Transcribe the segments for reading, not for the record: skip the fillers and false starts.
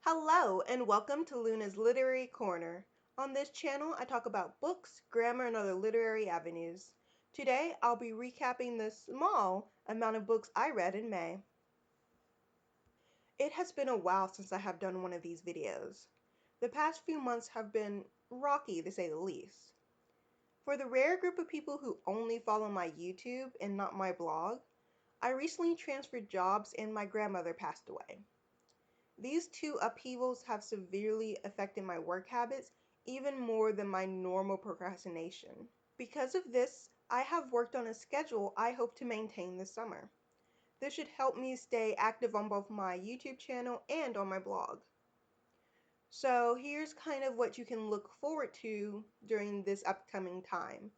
Hello and welcome to Luna's Literary Corner. On this channel, I talk about books, grammar, and other literary avenues. Today, I'll be recapping the small amount of books I read in May. It has been a while since I have done one of these videos. The past few months have been rocky, to say the least. For the rare group of people who only follow my YouTube and not my blog, I recently transferred jobs and my grandmother passed away. These two upheavals have severely affected my work habits, even more than my normal procrastination. Because of this, I have worked on a schedule I hope to maintain this summer. This should help me stay active on both my YouTube channel and on my blog. So here's kind of what you can look forward to during this upcoming time.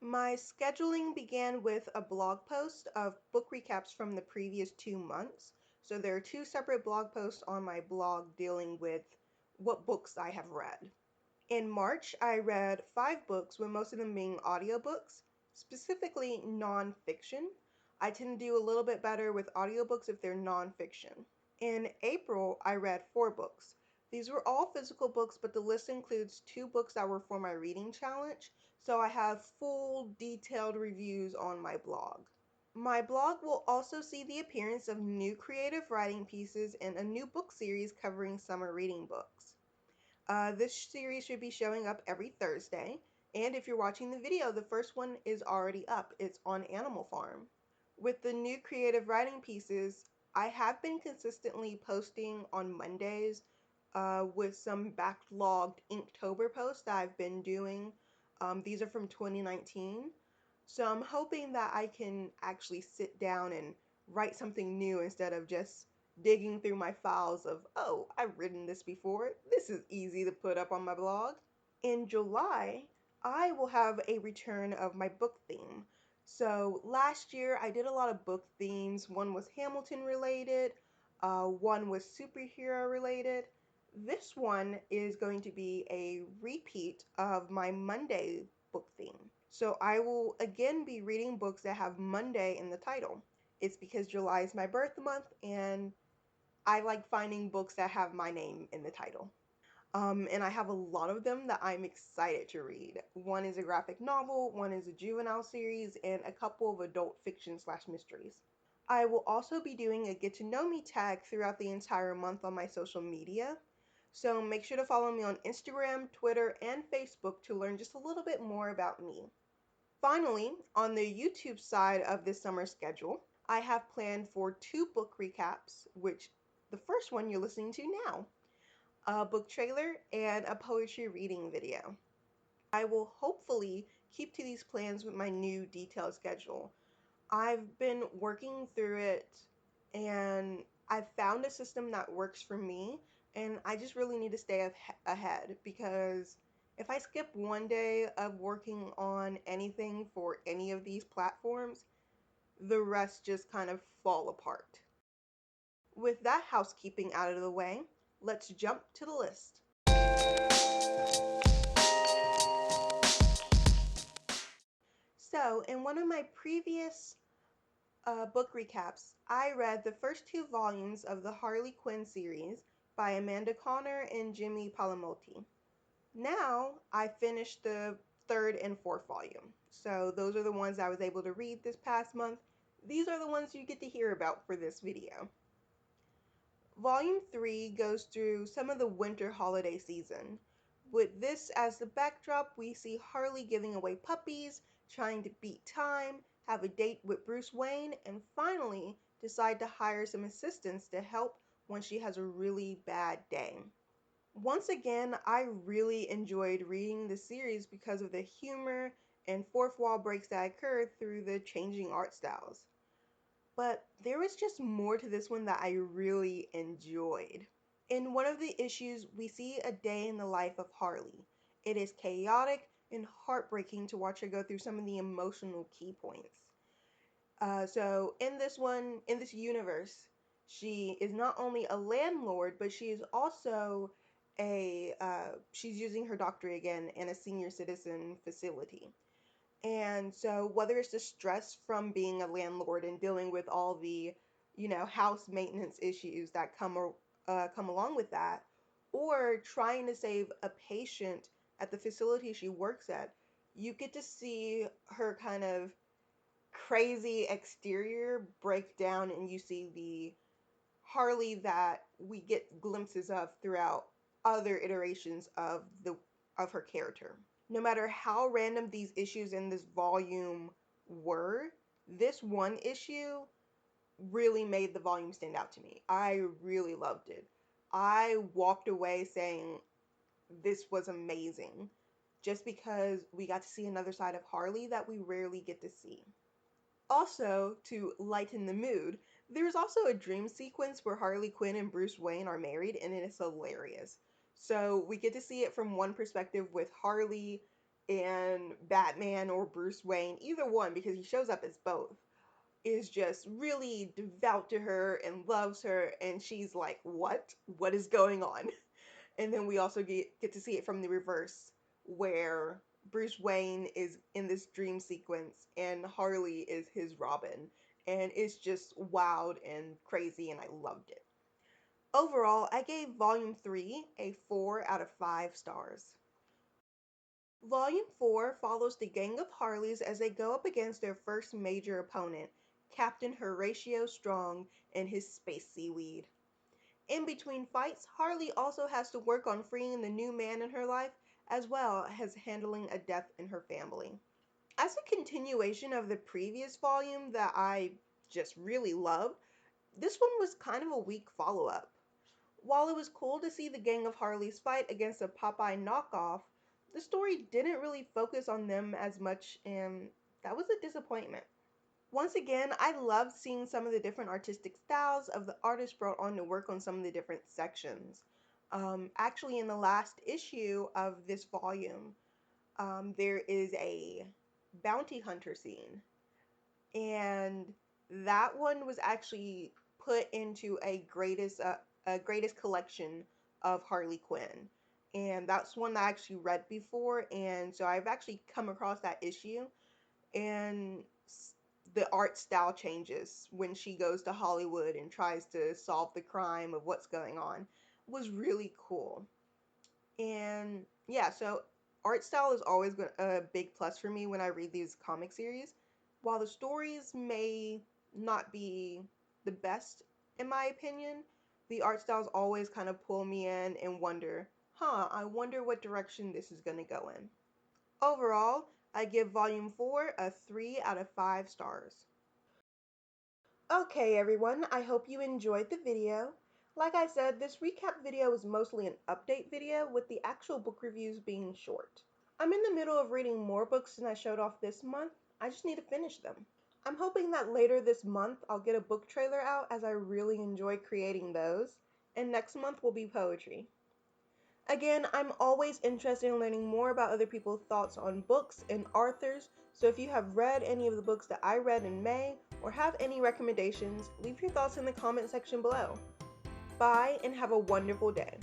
My scheduling began with a blog post of book recaps from the previous 2 months. So there are two separate blog posts on my blog dealing with what books I have read. In March, I read 5 books, with most of them being audiobooks, specifically nonfiction. I tend to do a little bit better with audiobooks if they're nonfiction. In April, I read 4 books. These were all physical books, but the list includes 2 books that were for my reading challenge, so I have full detailed reviews on my blog. My blog will also see the appearance of new creative writing pieces and a new book series covering summer reading books. This series should be showing up every Thursday, and if you're watching the video, the first one is already up. It's on Animal Farm. With the new creative writing pieces, I have been consistently posting on Mondays with some backlogged Inktober posts that I've been doing. These are from 2019. So I'm hoping that I can actually sit down and write something new instead of just digging through my files of, oh, I've written this before. This is easy to put up on my blog. In July, I will have a return of my book theme. So last year I did a lot of book themes. One was Hamilton related, one was superhero related. This one is going to be a repeat of my Monday book theme. So I will again be reading books that have Monday in the title. It's because July is my birth month and I like finding books that have my name in the title. And I have a lot of them that I'm excited to read. One is a graphic novel, one is a juvenile series, and a couple of adult fiction / mysteries. I will also be doing a get to know me tag throughout the entire month on my social media. So make sure to follow me on Instagram, Twitter, and Facebook to learn just a little bit more about me. Finally, on the YouTube side of this summer schedule, I have planned for 2 book recaps, which the first one you're listening to now, a book trailer, and a poetry reading video. I will hopefully keep to these plans with my new detailed schedule. I've been working through it and I've found a system that works for me, and I just really need to stay ahead because if I skip one day of working on anything for any of these platforms, the rest just kind of fall apart. With that housekeeping out of the way, let's jump to the list. So, in one of my previous book recaps, I read the first 2 volumes of the Harley Quinn series by Amanda Conner and Jimmy Palmiotti. Now, I finished the 3rd and 4th volume. So, those are the ones I was able to read this past month. These are the ones you get to hear about for this video. Volume 3 goes through some of the winter holiday season. With this as the backdrop, we see Harley giving away puppies, trying to beat time, have a date with Bruce Wayne, and finally decide to hire some assistants to help when she has a really bad day. Once again, I really enjoyed reading the series because of the humor and fourth wall breaks that occurred through the changing art styles. But there was just more to this one that I really enjoyed. In one of the issues, we see a day in the life of Harley. It is chaotic and heartbreaking to watch her go through some of the emotional key points. So in this universe, she is not only a landlord, but she is also she's using her doctorate again in a senior citizen facility. And so whether it's the stress from being a landlord and dealing with all the, house maintenance issues that come along with that, or trying to save a patient at the facility she works at. You get to see her kind of crazy exterior break down, and you see the Harley that we get glimpses of throughout other iterations of her character. No matter how random these issues in this volume were, this one issue really made the volume stand out to me. I really loved it. I walked away saying this was amazing just because we got to see another side of Harley that we rarely get to see. Also, to lighten the mood, there's also a dream sequence where Harley Quinn and Bruce Wayne are married, and it is hilarious. So we get to see it from one perspective with Harley and Batman or Bruce Wayne, either one, because he shows up as both, is just really devout to her and loves her, and she's like, "What? What is going on?" And then we also get to see it from the reverse, where Bruce Wayne is in this dream sequence and Harley is his Robin. And it's just wild and crazy, and I loved it. Overall, I gave Volume 3 a 4 out of 5 stars. Volume 4 follows the gang of Harleys as they go up against their first major opponent, Captain Horatio Strong and his space seaweed. In between fights, Harley also has to work on freeing the new man in her life, as well as handling a death in her family. As a continuation of the previous volume that I just really loved, this one was kind of a weak follow up. While it was cool to see the gang of Harleys fight against a Popeye knockoff, the story didn't really focus on them as much, and that was a disappointment. Once again, I loved seeing some of the different artistic styles of the artists brought on to work on some of the different sections. Actually, in the last issue of this volume, there is a bounty hunter scene, and that one was actually put into a greatest collection of Harley Quinn, and that's one that I actually read before, and so I've actually come across that issue, and the art style changes when she goes to Hollywood and tries to solve the crime of what's going on was really cool. And yeah, so art style is always a big plus for me when I read these comic series. While the stories may not be the best in my opinion, the art styles always kind of pull me in and wonder, I wonder what direction this is going to go in. Overall, I give Volume 4 a 3 out of 5 stars. Okay, everyone, I hope you enjoyed the video. Like I said, this recap video is mostly an update video with the actual book reviews being short. I'm in the middle of reading more books than I showed off this month. I just need to finish them. I'm hoping that later this month I'll get a book trailer out as I really enjoy creating those, and next month will be poetry. Again, I'm always interested in learning more about other people's thoughts on books and authors, so if you have read any of the books that I read in May or have any recommendations, leave your thoughts in the comment section below. Bye and have a wonderful day.